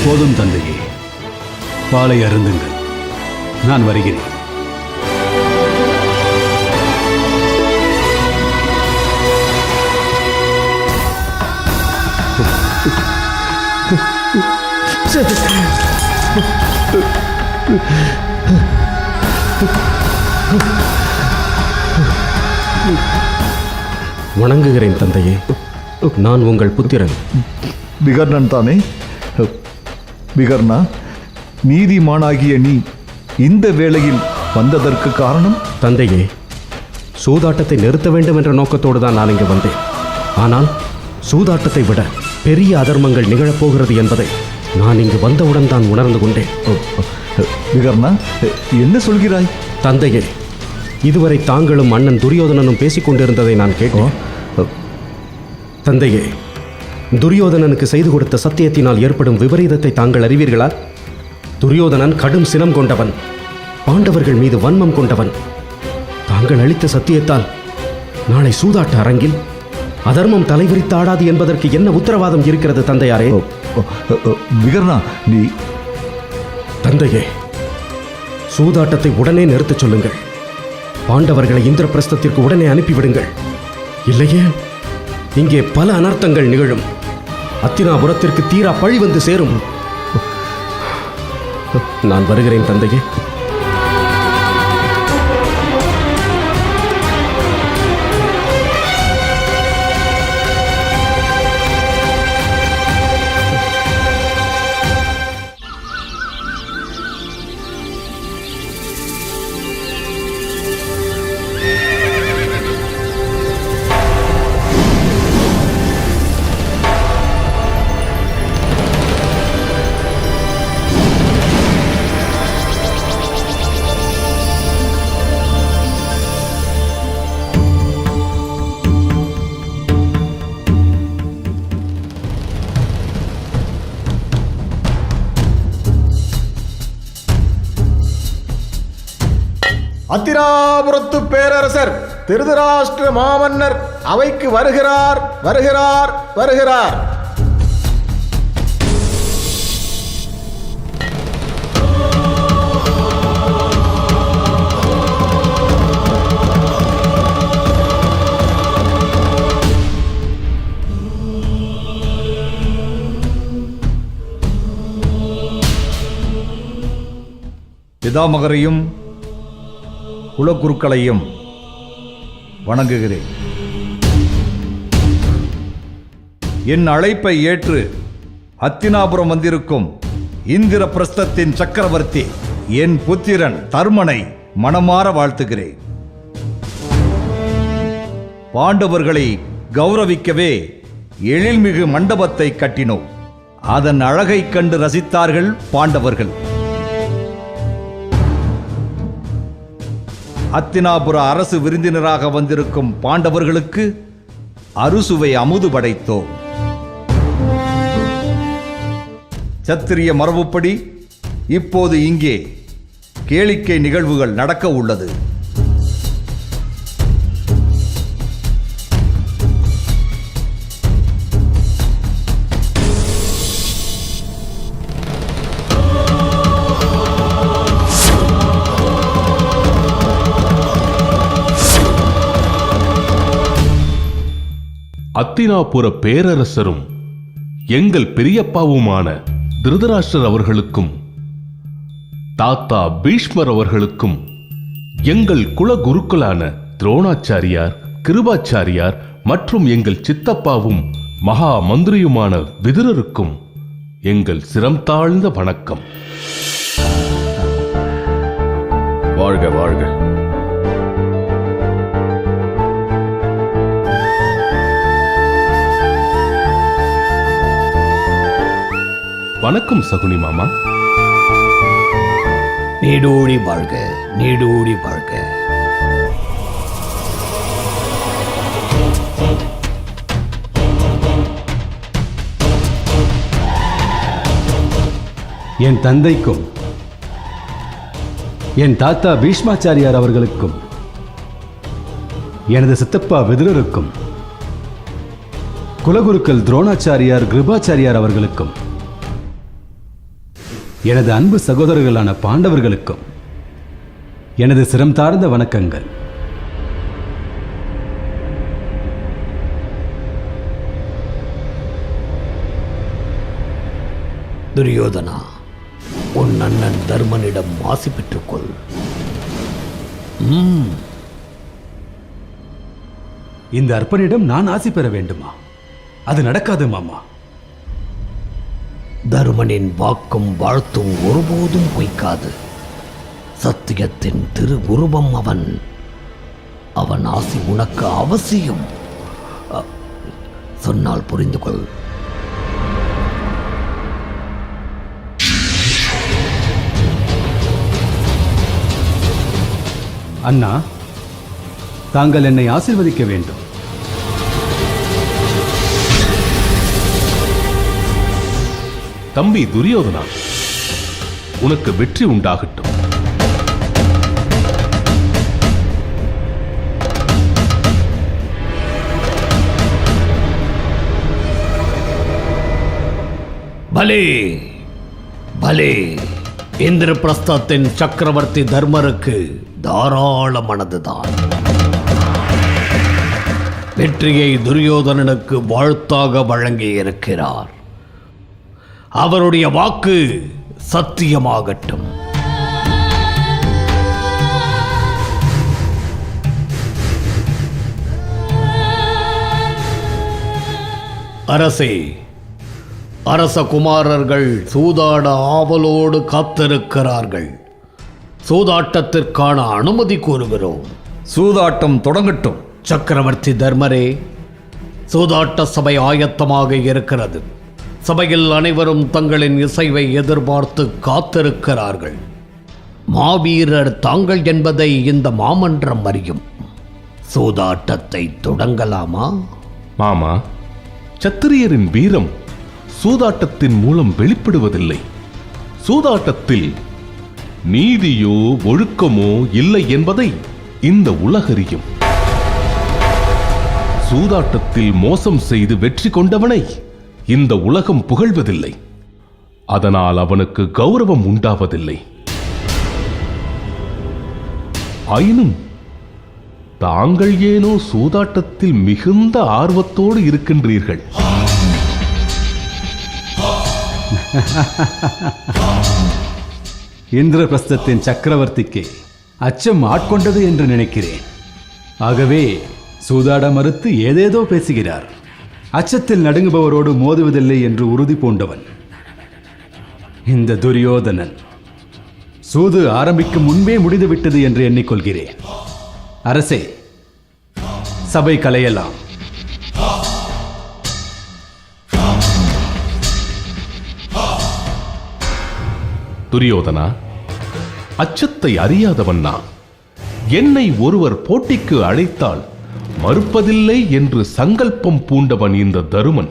போதும் தந்தையே, பாலை அருந்துங்கள். நான் வருகிறேன். வணங்குகிறேன் தந்தையே. நான் உங்கள் புத்திரன். விகர்ணன் தானே? விகர்ணா, நீதிமானாகிய நீ இந்த வேளையில் வந்ததற்கு காரணம்? தந்தையே, சூதாட்டத்தை நிறுத்த வேண்டும் என்ற நோக்கத்தோடு தான் நான் இங்கு வந்தேன். ஆனால் சூதாட்டத்தை விட பெரிய அதர்மங்கள் நிகழப்போகிறது என்பதை நான் இங்கு வந்தவுடன் தான் உணர்ந்து கொண்டேன். விகர்ணா, என்ன சொல்கிறாய்? தந்தையே, இதுவரை தாங்களும் அண்ணன் துரியோதனனும் பேசிக் கொண்டிருந்ததை நான் கேட்டேன். தந்தையே, துரியோதனனுக்கு செய்து கொடுத்த சத்தியத்தினால் ஏற்படும் விபரீதத்தை தாங்கள் அறிவீர்களா? துரியோதனன் கடும் சினம் கொண்டவன், பாண்டவர்கள் மீது வன்மம் கொண்டவன். தாங்கள் அளித்த சத்தியத்தால் நாளை சூதாட்ட அரங்கில் அதர்மம் தலைவிரித்தாடாது என்பதற்கு என்ன உத்தரவாதம் இருக்கிறது தந்தையாரே? விகர்ணா, நீ... தந்தையே, சூதாட்டத்தை உடனே நிறுத்தச் சொல்லுங்கள். பாண்டவர்களை இந்திரபிரஸ்தத்திற்கு உடனே அனுப்பிவிடுங்கள். இல்லையே இங்கே பல அனர்த்தங்கள் நிகழும். அத்தினாபுரத்திற்கு தீரா பழி வந்து சேரும். நான் வருகிறேன் தந்தையே. அத்தினாபுரத்து பேரரசர் திருதராஷ்டிர மாமன்னர் அவைக்கு வருகிறார், வருகிறார், வருகிறார். பிதாமகரையும் குலகுருக்களையும் வணங்குகிறேன். என் அழைப்பை ஏற்று அத்தினாபுரம் வந்திருக்கும் இந்திரபிரஸ்தத்தின் சக்கரவர்த்தி என் புத்திரன் தர்மனை மனமாற வாழ்த்துகிறேன். பாண்டவர்களை கௌரவிக்கவே எழில்மிகு மண்டபத்தை கட்டினோம். அதன் அழகைக் கண்டு ரசித்தார்கள் பாண்டவர்கள். அத்தினாபுர அரசு விருந்தினராக வந்திருக்கும் பாண்டவர்களுக்கு அறுசுவை அமுது படைத்தோம். சத்திரிய மரபுப்படி இப்போது இங்கே கேளிக்கை நிகழ்வுகள் நடக்க உள்ளது. அத்தினாபுர பேரரசரும் எங்கள் பெரியப்பாவுமான திருதராஷ்டிரர் அவர்களுக்கும் தாத்தா பீஷ்மர் அவர்களுக்கும் எங்கள் குலகுருக்களான துரோணாச்சாரியார், கிருபாச்சாரியார் மற்றும் எங்கள் சித்தப்பாவும் மகா மந்திரியுமான விதுரருக்கும் எங்கள் சிரம் தாழ்ந்த வணக்கம். வாழ்க வாழ்க. வணக்கம் சகுனி மாமா. நீடூழி வாழ்க, நீடூழி வாழ்க. என் தந்தைக்கும் என் தாத்தா பீஷ்மாச்சாரியார் அவர்களுக்கும் எனது சித்தப்பா விதுரருக்கும் குலகுருக்கள் துரோணாச்சாரியார், கிருபாச்சாரியார் அவர்களுக்கும் எனது அன்பு சகோதரர்களான பாண்டவர்களுக்கும் எனது சிரம் தாழ்ந்த வணக்கங்கள். துரியோதனா, உன் அண்ணன் தர்மனிடம் ஆசி பெற்றுக்கொள். இந்த அற்பனிடம் நான் ஆசி பெற வேண்டுமா? அது நடக்காது மாமா. தருமனின் வாக்கும் வாழ்த்தும் ஒருபோதும் பொய்க்காது. சத்தியத்தின் திரு உருவம் அவன். அவன் ஆசி உனக்கு அவசியம். சொன்னால் புரிந்து கொள். அண்ணா, தாங்கள் என்னை ஆசீர்வதிக்க வேண்டும். தம்பி துரியோதனா, உனக்கு வெற்றி உண்டாகட்டும். பலே பலே. இந்திரபிரஸ்தத்தின் சக்கரவர்த்தி தர்மருக்கு தாராள மனதுதான். வெற்றியை துரியோதனனுக்கு வாழ்த்தாக வழங்கி இருக்கிறார். அவருடைய வாக்கு சத்தியமாகட்டும். அரசே, அரச குமாரர்கள் சூதாட ஆவலோடு காத்திருக்கிறார்கள். சூதாட்டத்திற்கான அனுமதி கோருகிறோம். சூதாட்டம் தொடங்கட்டும். சக்கரவர்த்தி தர்மரே, சூதாட்ட சபை ஆயத்தமாக இருக்கிறது. சபையில் அனைவரும் தங்களின் இசைவை எதிர்பார்த்து காத்திருக்கிறார்கள். மாவீரர் தாங்கள் என்பதை இந்த மாமன்றம் அறியும். சூதாட்டத்தை தொடங்கலாமா? மாமா, சத்திரியரின் வீரம் சூதாட்டத்தின் மூலம் வெளிப்படுவதில்லை. சூதாட்டத்தில் நீதியோ ஒழுக்கமோ இல்லை என்பதை இந்த உலகறியும். சூதாட்டத்தில் மோசம் செய்து வெற்றி கொண்டவனை இந்த உலகம் புகழ்வதில்லை. அதனால் அவனுக்கு கௌரவம் உண்டாவதில்லை. ஆயினும் தாங்கள் ஏனோ சூதாட்டத்தில் மிகுந்த ஆர்வத்தோடு இருக்கின்றீர்கள். இந்திரபிரஸ்தத்தின் சக்கரவர்த்திக்கு அச்சம் ஆட்கொண்டது என்று நினைக்கிறேன். ஆகவே சூதாட மறுத்து ஏதேதோ பேசுகிறார். அச்சத்தில் நடுங்குபவரோடு மோதுவதில்லை என்று உறுதி பூண்டவன் இந்த துரியோதனன். சூது ஆரம்பிக்கும் முன்பே முடிந்துவிட்டது என்று எண்ணிக்கொள்கிறேன். அரசே, சபை கலையலாம். துரியோதனா, அச்சத்தை அறியாதவன் நான். என்னை ஒருவர் போட்டிக்கு அழைத்தால் மறுப்பதில்லை என்று சங்கல்பம் பூண்டவன் இந்த தருமன்.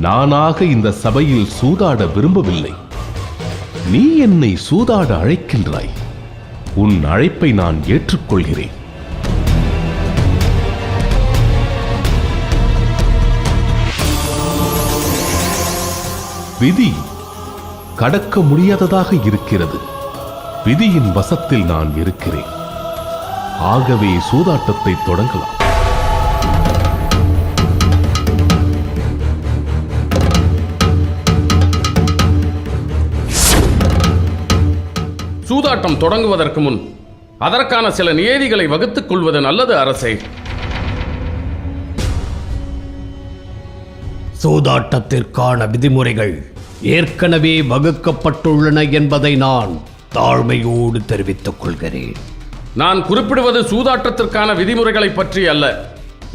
நானாக இந்த சபையில் சூதாட விரும்பவில்லை. நீ என்னை சூதாட அழைக்கின்றாய். உன் அழைப்பை நான் ஏற்றுக்கொள்கிறேன். விதி கடக்க முடியாததாக இருக்கிறது. விதியின் வசத்தில் நான் இருக்கிறேன். ஆகவே சூதாட்டத்தை தொடங்கலாம். சூதாட்டம் தொடங்குவதற்கு முன் அதற்கான சில நியதிகளை வகுத்துக் கொள்வது நல்லது அரசே. சூதாட்டத்திற்கான விதிமுறைகள் ஏற்கனவே வகுக்கப்பட்டுள்ளன என்பதை நான் தாழ்மையோடு தெரிவித்துக் கொள்கிறேன். நான் குறிப்பிடுவது சூதாட்டத்திற்கான விதிமுறைகளை பற்றி அல்ல,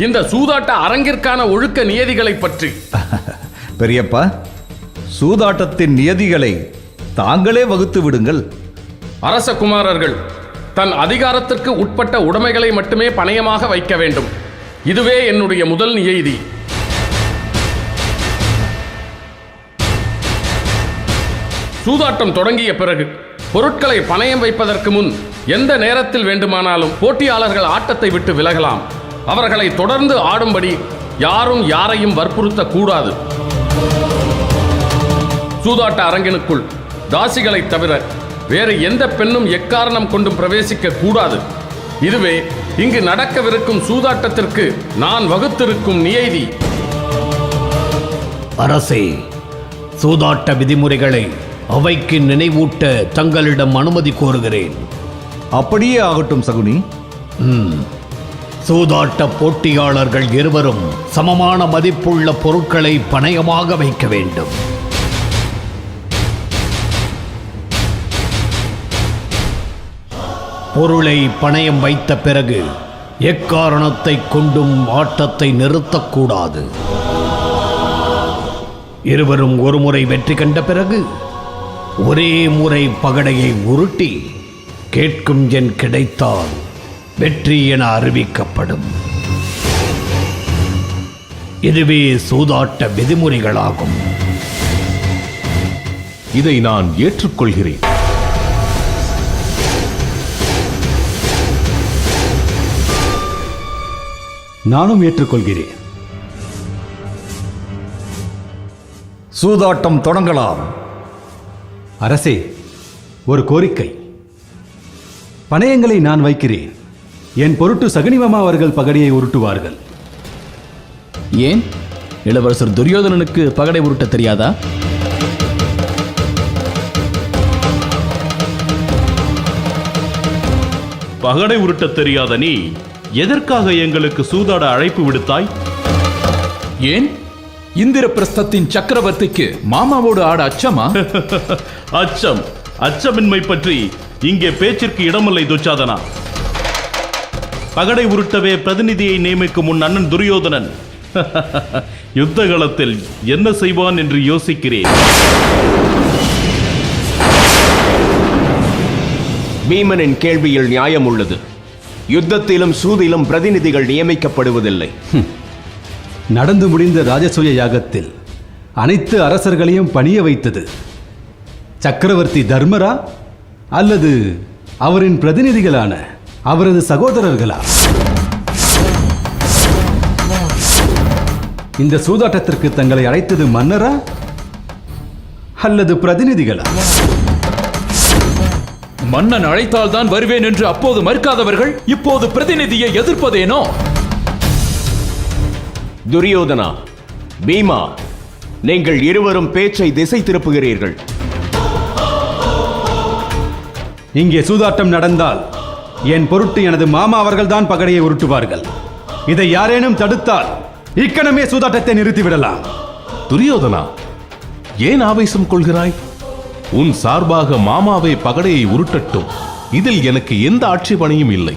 இந்த சூதாட்ட அரங்கிற்கான ஒழுக்க நியதிகளை பற்றி. பெரியப்பா, சூதாட்டத்தின் நியதிகளை தாங்களே வகுத்து விடுங்கள். அரச குமாரர்கள் தன் அதிகாரத்திற்கு உட்பட்ட உடைமைகளை மட்டுமே பணயமாக வைக்க வேண்டும். இதுவே என்னுடைய முதல் நியதி. சூதாட்டம் தொடங்கிய பிறகு பொருட்களை பணயம் வைப்பதற்கு முன் எந்த நேரத்தில் வேண்டுமானாலும் போட்டியாளர்கள் ஆட்டத்தை விட்டு விலகலாம். அவர்களை தொடர்ந்து ஆடும்படி யாரும் யாரையும் வற்புறுத்தக்கூடாது. சூதாட்ட அரங்கினுக்குள் தாசிகளைத் தவிர வேறு எந்த பெண்ணும் எக்காரணம் கொண்டும் பிரவேசிக்க கூடாது. இதுவே இங்கு நடக்கவிருக்கும் சூதாட்டத்திற்கு நான் வகுத்திருக்கும் நியதி. அரசே, சூதாட்ட விதிமுறைகளை அவைக்கு நினைவூட்ட தங்களிடம் அனுமதி கோருகிறேன். அப்படியே ஆகட்டும் சகுனி. சூதாட்ட போட்டியாளர்கள் இருவரும் சமமான மதிப்புள்ள பொருட்களை பணயமாக வைக்க வேண்டும். பொருளை பணயம் வைத்த பிறகு எக்காரணத்தை கொண்டும் ஆட்டத்தை நிறுத்தக்கூடாது. இருவரும் ஒருமுறை வெற்றி கண்ட பிறகு ஒரே முறை பகடையை உருட்டி கேட்கும் எண் கிடைத்தால் வெற்றி என அறிவிக்கப்படும். இதுவே சூதாட்ட விதிமுறைகளாகும். இதை நான் ஏற்றுக்கொள்கிறேன். நானும் ஏற்றுக்கொள்கிறேன். சூதாட்டம் தொடங்கலாம். அரசே, ஒரு கோரிக்கை. பணயங்களை நான் வைக்கிறேன். என் பொருட்டு சகுனிமாமா அவர்கள் பகடையை உருட்டுவார்கள். ஏன் இளவரசர் துரியோதனனுக்கு பகடை உருட்ட தெரியாதா? பகடை உருட்ட தெரியாத நீ எதற்காக எங்களுக்கு சூதாட அழைப்பு விடுத்தாய்? ஏன் இந்திரபிரஸ்தத்தின் சக்கரவர்த்திக்கு மாமாவோடு ஆட அச்சமா? அச்சமின்மை பற்றி இங்கே பேச்சிற்கு இடமில்லை துச்சாதனா. பகடை உருட்டவே பிரதிநிதியை நியமிக்கும் உன் அண்ணன் துரியோதனன் யுத்த களத்தில் என்ன செய்வான் என்று யோசிக்கிறேன். பீமனின் கேள்வியில் நியாயம் உள்ளது. யுத்தத்திலும் சூதிலும் பிரதிநிதிகள் நியமிக்கப்படுவதில்லை. நடந்து முடிந்த ராஜசூய யாகத்தில் அனைத்து அரசர்களையும் பணிய வைத்தது சக்கரவர்த்தி தர்மரா அல்லது அவரின் பிரதிநிதிகளான அவரது சகோதரர்களா? இந்த சூதாட்டத்திற்கு தங்களை அழைத்தது மன்னரா அல்லது பிரதிநிதிகளா? மன்னன் அழைத்தால் தான் வருவேன் என்று அப்போது மறுக்காதவர்கள் இப்போது பிரதிநிதியை எதிர்ப்பதேனோ? துரியோதனா, பீமா, நீங்கள் இருவரும் பேச்சை திசை திருப்புகிறீர்கள். இங்கே சூதாட்டம் நடந்தால் என் பொருட்டு எனது மாமா அவர்கள்தான் பகடையை உருட்டுவார்கள். இதை யாரேனும் தடுத்தால் இக்கணமே சூதாட்டத்தை நிறுத்திவிடலாம். துரியோதனா, ஏன் ஆவேசம் கொள்கிறாய்? உன் சார்பாக மாமாவை பகடையை உருட்டட்டும். இதில் எனக்கு எந்த ஆட்சேபனையும் இல்லை.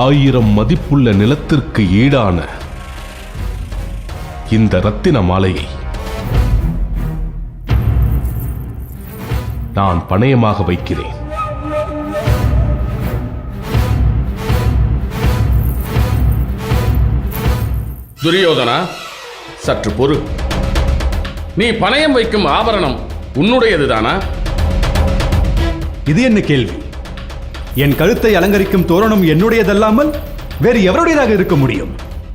ஆயிரம் மதிப்புள்ள நிலத்திற்கு ஈடான இந்த ரத்தின மாலையை நான் பணயமாக வைக்கிறேன். துரியோதனா, சற்று பொறு. நீ பணயம் வைக்கும் ஆபரணம் உன்னுடையதுதானா? இது என்ன கேள்வி? என் கழுத்தை அலங்கரிக்கும் தோரணம் என்னுடையதல்லாமல் வேறு எவருடையதாக இருக்க முடியும்?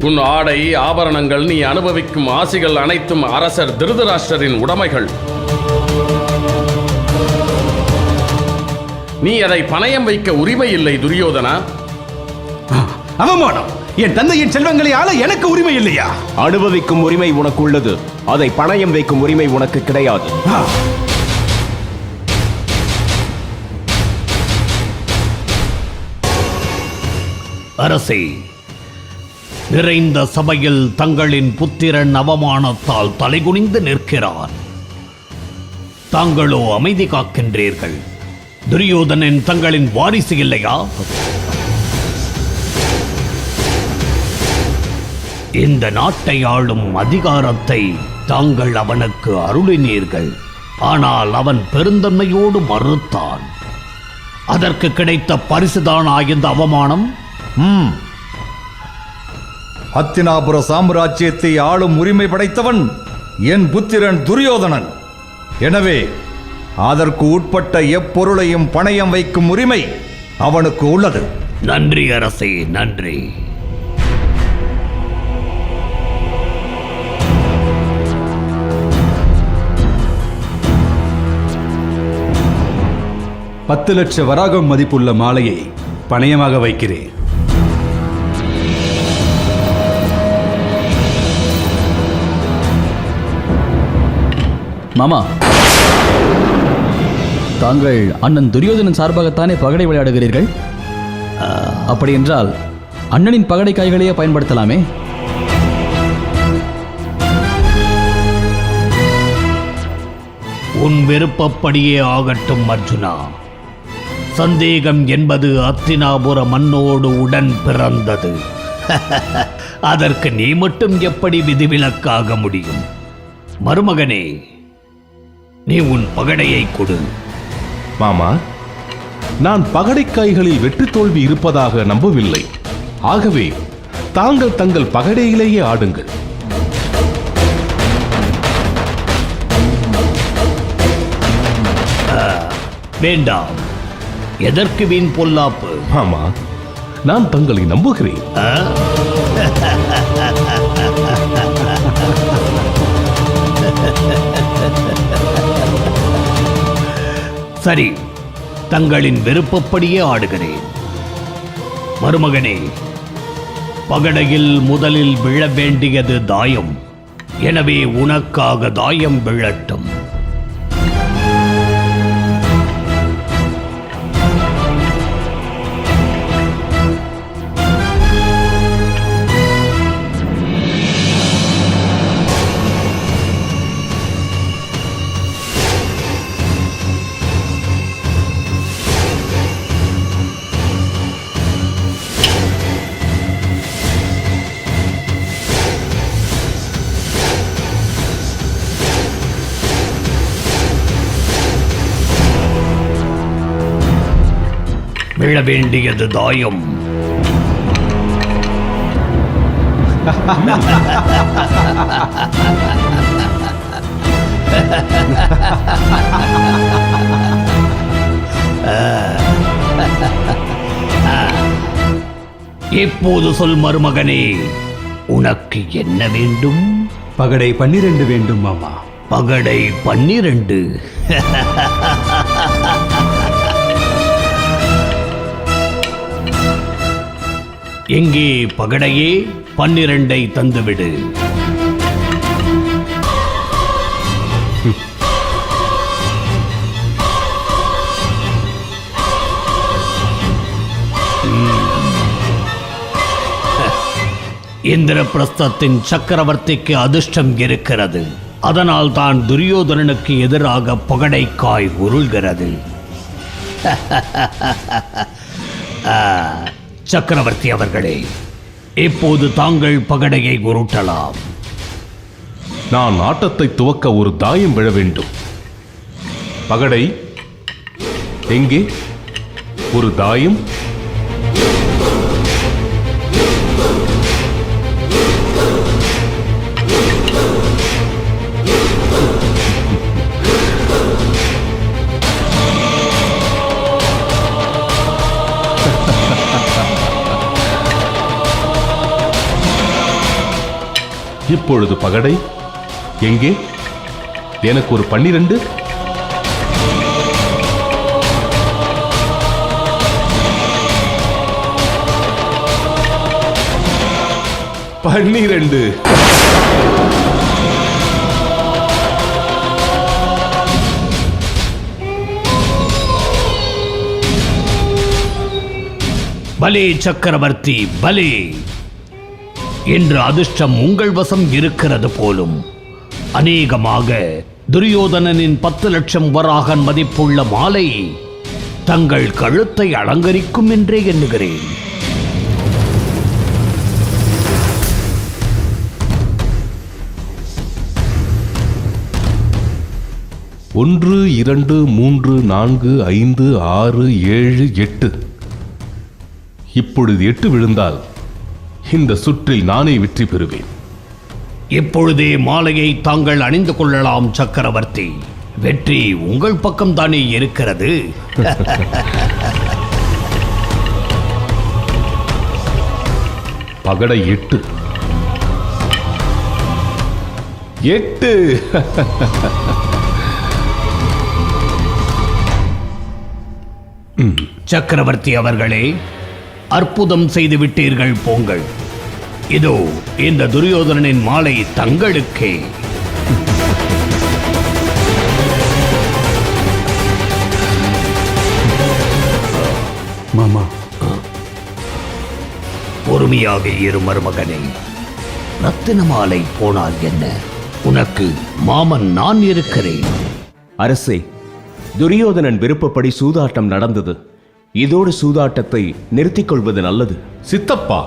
உன் ஆடை, ஆபரணங்கள், நீ அனுபவிக்கும் ஆசிகள் அனைத்தும் அரசர் திருதராஷ்டிரரின் உடைமைகள். நீ அதை பணயம் வைக்க உரிமை இல்லை துரியோதனா. அவமானம்! என் தந்தையின் செல்வங்களை ஆள எனக்கு உரிமை இல்லையா? அனுபவிக்கும் உரிமை உனக்கு உள்ளது, அதை பணயம் வைக்கும் உரிமை உனக்கு கிடையாது. அரசே, நிறைந்த சபையில் தங்களின் புத்திரன் அவமானத்தால் தலைகுனிந்து நிற்கிறார். தாங்களோ அமைதி காக்கின்றீர்கள். துரியோதனன் தங்களின் வாரிசு இல்லையா? இந்த நாட்டை ஆளும் அதிகாரத்தை தாங்கள் அவனுக்கு அருளினீர்கள். ஆனால் அவன் பெருந்தன்மையோடு மறுத்தான். அதற்கு கிடைத்த பரிசுதானா இந்த அவமானம்? ஹத்தினாபுர சாம்ராஜ்யத்தை ஆளும் உரிமை படைத்தவன் என் புத்திரன் துரியோதனன். எனவே அதற்கு உட்பட்ட எப்பொருளையும் பணயம் வைக்கும் உரிமை அவனுக்கு உள்ளது. நன்றி அரசே, நன்றி. பத்து லட்ச வராகம் மதிப்புள்ள மாலையை பணயமாக வைக்கிறேன். மாமா, தாங்கள் அண்ணன் துரியோதனன் சார்பாகத்தானே பகடை விளையாடுகிறீர்கள்? அப்படி என்றால் அண்ணனின் பகடை காய்களையே பயன்படுத்தலாமே. உன் விருப்பப்படியே ஆகட்டும் அர்ஜுனா. சந்தேகம் என்பது அத்தினாபுர மண்ணோடு உடன் பிறந்தது. அதற்கு நீ மட்டும் எப்படி விதிவிலக்காக முடியும்? மருமகனே, நீ உன் பகடையை கொடு. மாமா, நான் பகடைக்காய்களில் வெற்றி தோல்வி இருப்பதாக நம்பவில்லை. ஆகவே தாங்கள் தங்கள் பகடையிலேயே ஆடுங்கள். வேண்டாம். எதற்கு வீண் பொல்லாப்பு? மாமா, நான் தங்களை நம்புகிறேன். சரி, தங்களின் விருப்பப்படியே ஆடுகிறேன். மருமகனே, பகடையில் முதலில் விழ வேண்டியது தாயம். எனவே உனக்காக தாயம் விழட்டும். விழ வேண்டியது தாயம். இப்போது சொல் மருமகனே, உனக்கு என்ன வேண்டும்? பகடை 12 வேண்டும் மாமா. பகடை 12? எங்கே பகடையே? 12ஐ தந்துவிடு. இந்திரபிரஸ்தத்தின் சக்கரவர்த்திக்கு அதிர்ஷ்டம் இருக்கிறது. அதனால் தான் துரியோதனனுக்கு எதிராக பகடைக்காய் உருள்கிறது. சக்கரவர்த்தி அவர்களே, இப்போது தாங்கள் பகடையை உருட்டலாம். நான் ஆட்டத்தை துவக்க ஒரு தாயம் விழ வேண்டும். பகடை எங்கே? ஒரு தாயம். இப்பொழுது பகடை எங்கே? எனக்கு ஒரு 12. 12. பலே சக்கரவர்த்தி பலே. இன்று அதிர்ஷ்டம் உங்கள் வசம் இருக்கிறது போலும். அநேகமாக துரியோதனனின் 10 லட்சம் வராகன் மதிப்புள்ள மாலை தங்கள் கழுத்தை அலங்கரிக்கும் என்றே எண்ணுகிறேன். ஒன்று, 2, 3, 4, 5, 6, 7, 8. இப்பொழுது 8 விழுந்தால் இந்த சுற்றில் நானே வெற்றி பெறுவேன். இப்பொழுதே மாலையை தாங்கள் அணிந்து கொள்ளலாம் சக்கரவர்த்தி. வெற்றி உங்கள் பக்கம்தானே இருக்கிறது. பகடை 8. 8. சக்கரவர்த்தி அவர்களே, அற்புதம் செய்து விட்டீர்கள். போங்கள். இதோ இந்த துரியோதனனின் மாலை தங்களுக்கே. மாமா, பொறுமையாக இரு மருமகனே. ரத்தின மாலை போனால் என்ன, உனக்கு மாமன் நான் இருக்கிறேன். அரசே, துரியோதனன் விருப்பப்படி சூதாட்டம் நடந்தது. இதோடு சூதாட்டத்தை நிறுத்திக் கொள்வது நல்லது. சித்தப்பா,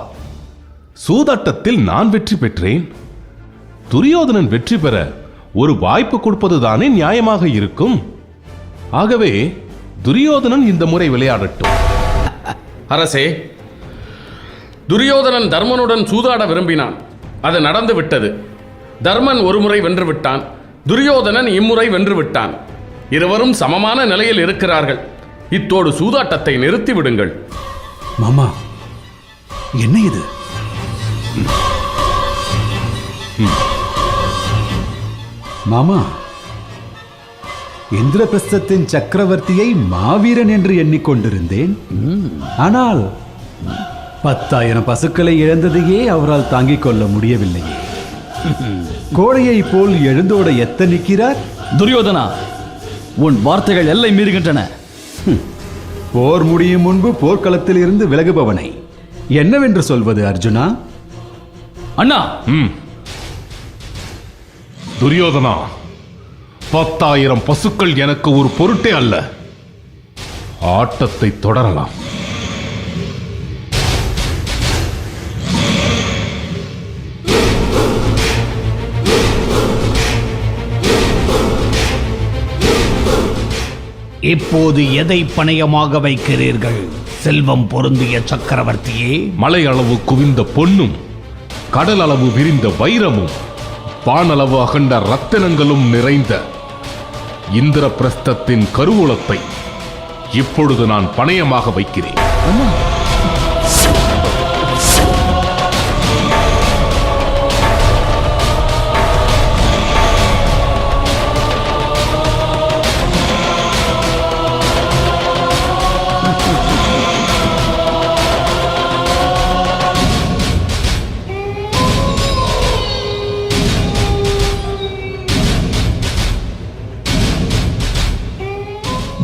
சூதாட்டத்தில் நான் வெற்றி பெற்றேன். துரியோதனன் வெற்றி பெற ஒரு வாய்ப்பு கொடுப்பதுதானே நியாயமாக இருக்கும். ஆகவே துரியோதனன் இந்த முறை விளையாடட்டும். அரசே, துரியோதனன் தர்மனுடன் சூதாட விரும்பினான். அது நடந்து விட்டது. தர்மன் ஒரு முறை வென்று விட்டான், துரியோதனன் இம்முறை வென்று விட்டான். இருவரும் சமமான நிலையில் இருக்கிறார்கள். இத்தோடு சூதாட்டத்தை நிறுத்தி விடுங்கள். மாமா, என்ன இது? மாமா, இந்திரபிரஸ்தத்தின் சக்கரவர்த்தியை மாவீரன் என்று எண்ணிக்கொண்டிருந்தேன். ஆனால் 10,000 பசுக்களை இழந்ததையே அவரால் தாங்கிக் கொள்ள முடியவில்லையே. கோழையை போல் எழுந்தோட எத்தனிக்கிறார். துரியோதனா, உன் வார்த்தைகள் எல்லை மீறுகின்றன. போர் முடியும் முன்பு போர்க்களத்தில் இருந்து விலகுபவனை என்னவென்று சொல்வது அர்ஜுனா? அண்ணா, துரியோதனா, 10,000 பசுக்கள் எனக்கு ஒரு பொருட்டே அல்ல. ஆட்டத்தை தொடரலாம். இப்போது எதை பணயமாக வைக்கிறீர்கள் செல்வம் பொருந்திய சக்கரவர்த்தியே? மலை அளவு குவிந்த பொன்னும், கடல் அளவு விரிந்த வைரமும், வானளவு அகண்ட ரத்தினங்களும் நிறைந்த இந்திரபிரஸ்தத்தின் கருவூலத்தை இப்பொழுது நான் பணயமாக வைக்கிறேன்.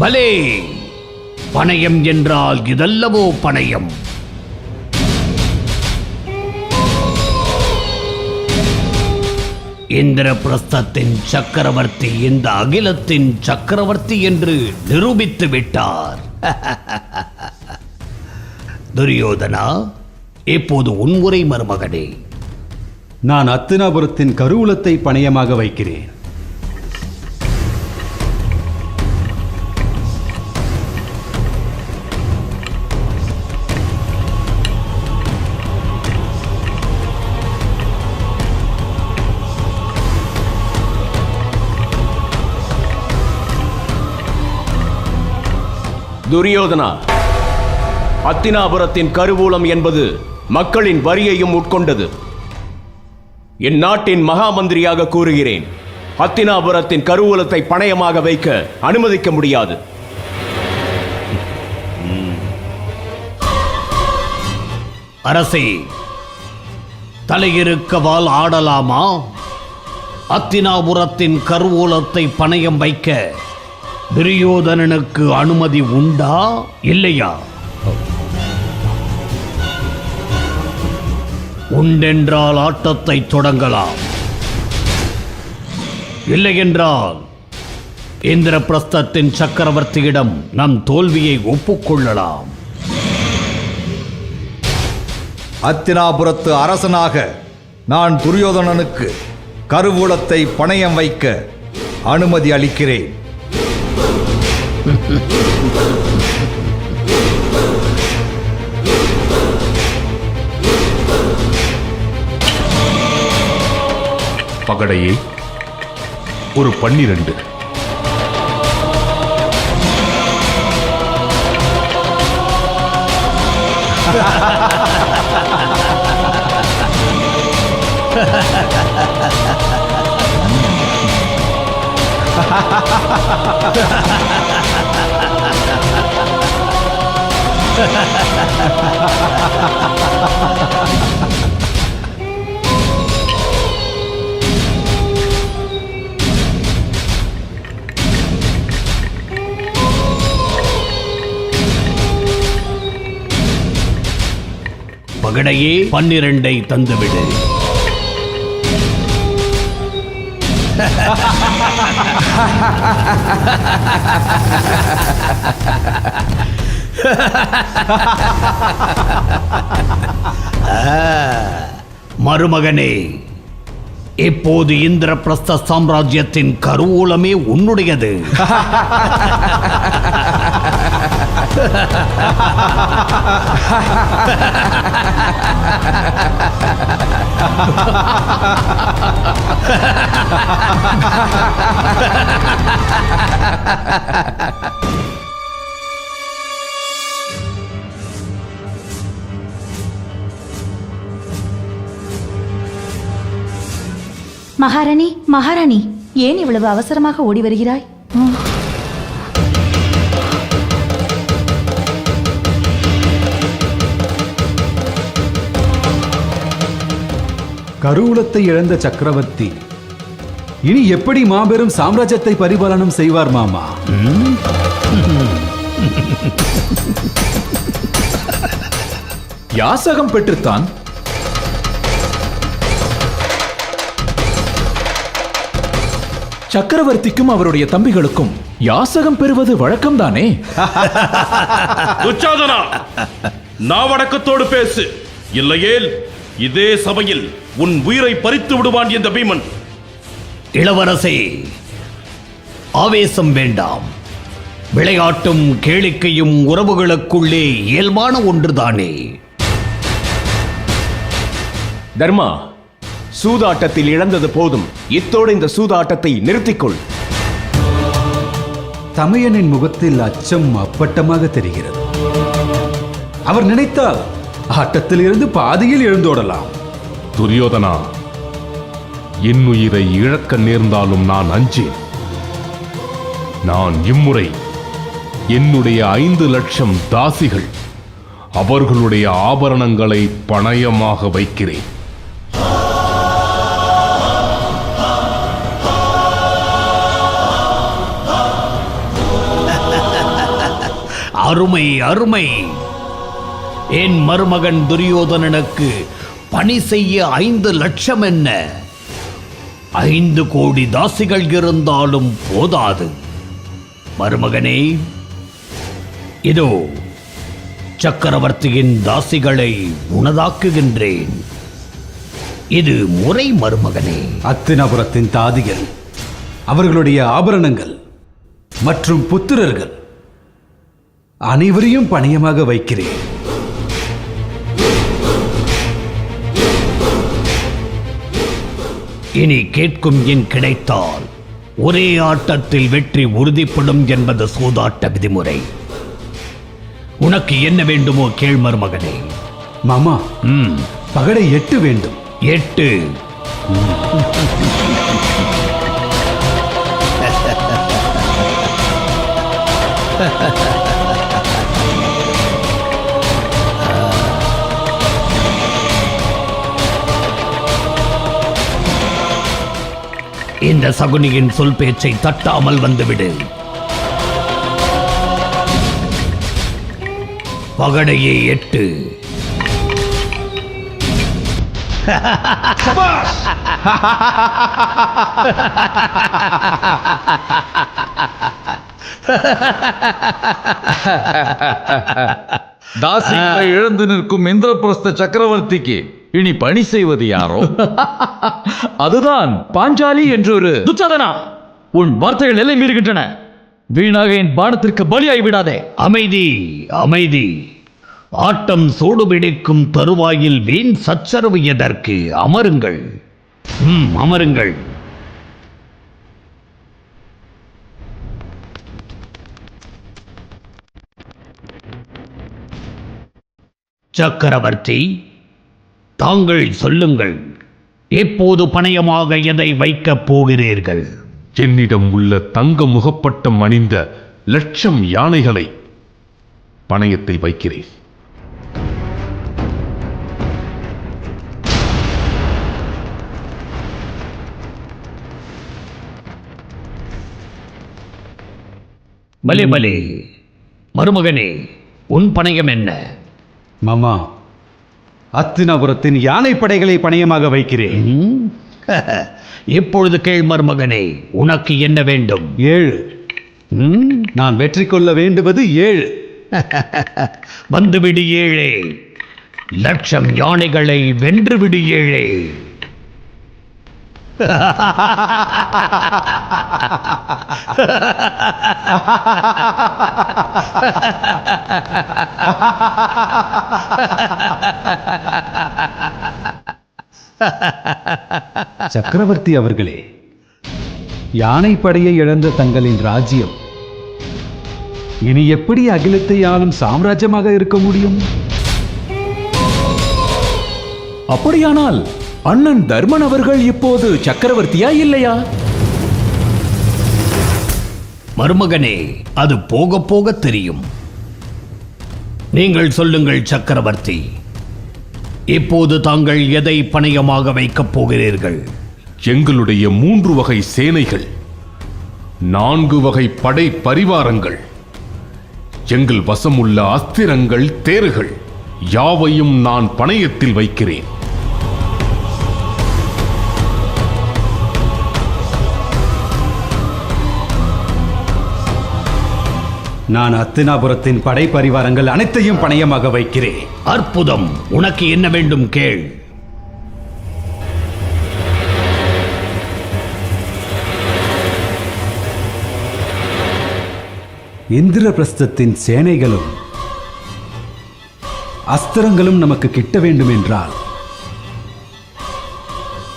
பலே, பணயம் என்றால் இதல்லவோ பணயம். இந்திரபிரஸ்தத்தின் சக்கரவர்த்தி இந்த அகிலத்தின் சக்கரவர்த்தி என்று நிரூபித்து விட்டார். துரியோதனா, இப்போது உன்முறை மருமகனே. நான் அத்தினாபுரத்தின் கருவூலத்தை பணயமாக வைக்கிறேன். துரியோதனா, அத்தினாபுரத்தின் கருவூலம் என்பது மக்களின் வரியையும் உட்கொண்டது. என் நாட்டின் மகாமந்திரியாக கூறுகிறேன், அத்தினாபுரத்தின் கருவூலத்தை பணயமாக வைக்க அனுமதிக்க முடியாது. அரசே, தலையிருக்கவால் ஆடலாமா? அத்தினாபுரத்தின் கருவூலத்தை பணயம் வைக்க துரியோதனனுக்கு அனுமதி உண்டா இல்லையா? உண்டென்றால் ஆட்டத்தை தொடங்கலாம், இல்லையென்றால் இந்திரபிரஸ்தத்தின் சக்கரவர்த்தியிடம் நம் தோல்வியை ஒப்புக்கொள்ளலாம். அத்தினாபுரத்து அரசனாக நான் துரியோதனனுக்கு கருவூலத்தை பணயம் வைக்க அனுமதி அளிக்கிறேன். பகடையே ஒரு 12. பகடையே 12 தந்துவிடு. மருமகனே, இப்போது இந்திரபிரஸ்த சாம்ராஜ்யத்தின் கருவூலமே உன்னுடையது. மகாராணி, மகாராணி, ஏன் இவ்வளவு அவசரமாக ஓடி வருகிறாய்? கருவூலத்தை இழந்த சக்கரவர்த்தி இனி எப்படி மாபெரும் சாம்ராஜ்யத்தை பரிபாலனம் செய்வார் மாமா? யாசகம் பெற்றுத்தான். சக்கரவர்த்திக்கும் அவருடைய தம்பிகளுக்கும் யாசகம் பெறுவது வழக்கம்தானே? துச்சாதனா, நாவடக்கத்தோடு பேசு, இல்லையேல் இதே சபையில் உன் உயிரை பறித்து விடுவான் இந்த பீமன். இளவரசே, ஆவேசம் வேண்டாம். விளையாட்டும் கேளிக்கையும் உறவுகளுக்குள்ளே இயல்பான ஒன்றுதானே. தர்மா, சூதாட்டத்தில் இழந்தது போதும். இத்தோடு இந்த சூதாட்டத்தை நிறுத்திக்கொள். தமையனின் முகத்தில் அச்சம் அப்பட்டமாக தெரிகிறது. அவர் நினைத்தால் ஆட்டத்தில் இருந்து பாதியில் எழுந்தோடலாம். துரியோதனா, என் உயிரை இழக்க நேர்ந்தாலும் நான் அஞ்சேன். நான் இம்முறை என்னுடைய 5 லட்சம் தாசிகள், அவர்களுடைய ஆபரணங்களை பணயமாக வைக்கிறேன். அருமை, அருமை. என் மருமகன் துரியோதனனுக்கு பணி செய்ய 5 லட்சம் என்ன, 5 கோடி தாசிகள் இருந்தாலும் போதாது. மருமகனே, இதோ சக்கரவர்த்தியின் தாசிகளை உனதாக்குகின்றேன். இது முறை மருமகனே. அத்தினாபுரத்தின் தாதிகள், அவர்களுடைய ஆபரணங்கள் மற்றும் புத்திரர்கள் அனைவரையும் பணயமாக வைக்கிறேன். இனி கேட்கும் என் கிடைத்தால் ஒரே ஆட்டத்தில் வெற்றி உறுதிப்படும் என்பது சூதாட்ட விதிமுறை. உனக்கு என்ன வேண்டுமோ கேள் மருமகனே. மாமா, பகடை 8 வேண்டும். 8. இந்த சகுனியின் சொல் பேச்சை தட்டாமல் வந்துவிடு. பகடையே 8. தாசிகளை இழந்து நிற்கும் இந்திரபிரஸ்த சக்கரவர்த்திக்கு இனி பணி செய்வது யாரோ? அதுதான் பாஞ்சாலி என்றொரு. துச்சாதனா, உன் வார்த்தைகள் எல்லை மீறுகின்றன. வீணாக என் பானத்திற்கு பலியாகி விடாதே. அமைதி, அமைதி. ஆட்டம் சூடுபிடிக்கும் தருவாயில் வீண் சச்சரவு எதற்கு? அமருங்கள். அமருங்கள். சக்கரவர்த்தி, தாங்கள் சொல்லுங்கள், எப்போது பணயமாக எதை வைக்கப் போகிறீர்கள்? என்னிடம் உள்ள தங்க முகப்பட்டம் அணிந்த 1,00,000 யானைகளை பணயத்தில் வைக்கிறேன். பலே பலே. மருமகனே, உன் பணயம் என்ன? மாமா, அத்தினாபுரத்தின் யானை படைகளை பணயமாக வைக்கிறேன். இப்பொழுது கேள் மருமகனே, உனக்கு என்ன வேண்டும்? 7. நான் வெற்றி கொள்ள வேண்டுவது 7. வந்துவிடு 7. 1,00,000 யானைகளை வென்றுவிடு 7. சக்கரவர்த்தி அவர்களே, யானைப்படையை இழந்த தங்களின் ராஜ்யம் இனி எப்படி அகிலத்தை ஆளும் சாம்ராஜ்யமாக இருக்க முடியும்? அப்படியானால் அண்ணன் தர்மன் அவர்கள் இப்போது சக்கரவர்த்தியா இல்லையா? மருமகனே, அது போக போக தெரியும். நீங்கள் சொல்லுங்கள் சக்கரவர்த்தி, இப்போது தாங்கள் எதை பணயமாக வைக்கப் போகிறீர்கள்? எங்களுடைய 3 வகை சேனைகள், 4 வகை படை பரிவாரங்கள், எங்கள் வசமுள்ள அஸ்திரங்கள், தேர்கள் யாவையும் நான் பணயத்தில் வைக்கிறேன். நான் அத்தினாபுரத்தின் படை பரிவாரங்கள் அனைத்தையும் பணயமாக வைக்கிறேன். அற்புதம். உனக்கு என்ன வேண்டும் கேள். இந்திரபிரஸ்தத்தின் சேனைகளும் அஸ்திரங்களும் நமக்கு கிட்ட வேண்டும் என்றால்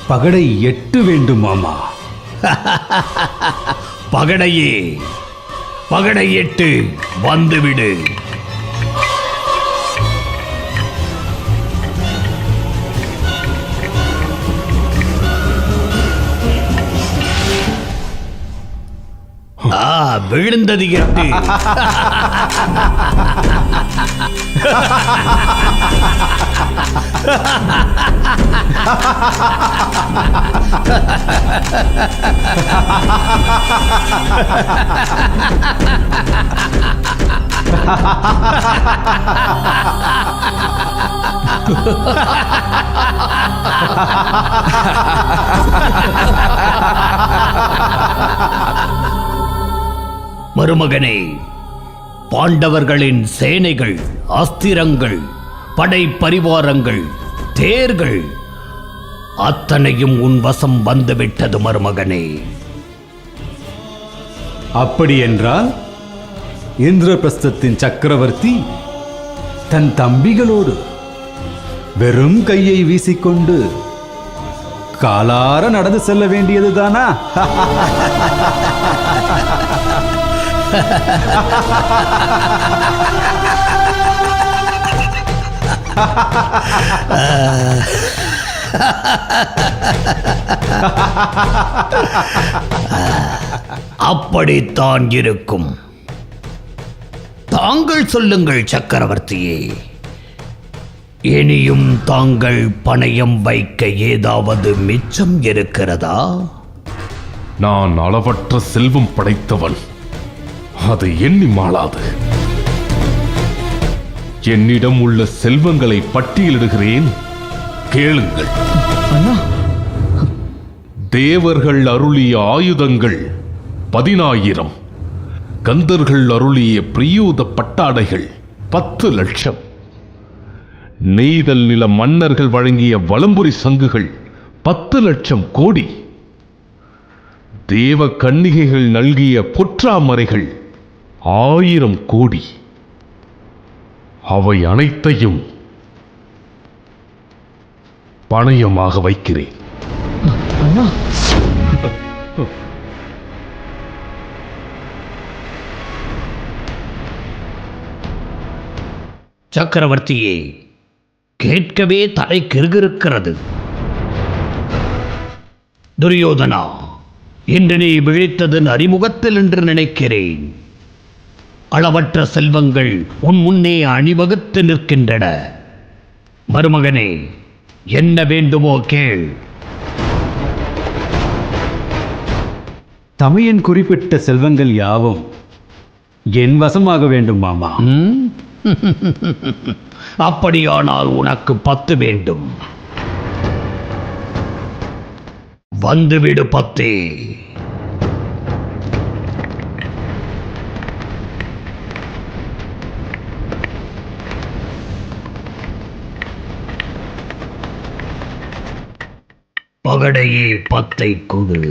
பகடை 8 வேண்டும் மாமா. பகடையே, பகடை 8 வந்துவிடு. விழுந்தது 8. மருமகனே, பாண்டவர்களின் சேனைகள், அஸ்திரங்கள், படை பரிவாரங்கள், தேர்கள் அத்தனையும் உன் வசம் வந்துவிட்டது மருமகனே. அப்படி என்றால் இந்திரபிரஸ்தத்தின் சக்கரவர்த்தி தன் தம்பிகளோடு வெறும் கையை வீசிக்கொண்டு காலார நடந்து செல்ல வேண்டியதுதானா? அப்படித்தான் இருக்கும். தாங்கள் சொல்லுங்கள் சக்கரவர்த்தியே, இனியும் தாங்கள் பணயம் வைக்க ஏதாவது மிச்சம் இருக்கிறதா? நான் அளவற்ற செல்வம் படைத்தவன். அது எண்ணி மாளாது. என்னிடம் உள்ள செல்வங்களை பட்டியலிடுகிறேன், கேளுங்கள். தேவர்கள் அருளிய ஆயுதங்கள் 10,000, கந்தர்கள் அருளிய பிரியூத பட்டாடைகள் 10 லட்சம், நெய்தல் நில மன்னர்கள் வழங்கிய வலம்புரி சங்குகள் 10 லட்சம் கோடி, தேவ கன்னிகைகள் நல்கிய பொற்றாமரைகள் 1000 கோடி. அவை அனைத்தையும் பணயமாக வைக்கிறேன். சக்கரவர்த்தியே, கேட்கவே தலை கிறுகிறுக்கிறது. துரியோதனா, இன்று நீ விழித்ததன் அறிமுகத்தில் என்று நினைக்கிறேன். அளவற்ற செல்வங்கள் உன் முன்னே அணிவகுத்து நிற்கின்றன. மருமகனே, என்ன வேண்டுமோ கேள். தமையன் குறிப்பிட்ட செல்வங்கள் யாவும் என் வசமாக வேண்டும் மாமா. அப்படியானால் உனக்கு 10 வேண்டும். வந்துவிடு 10. பகடையே 10 கொடு.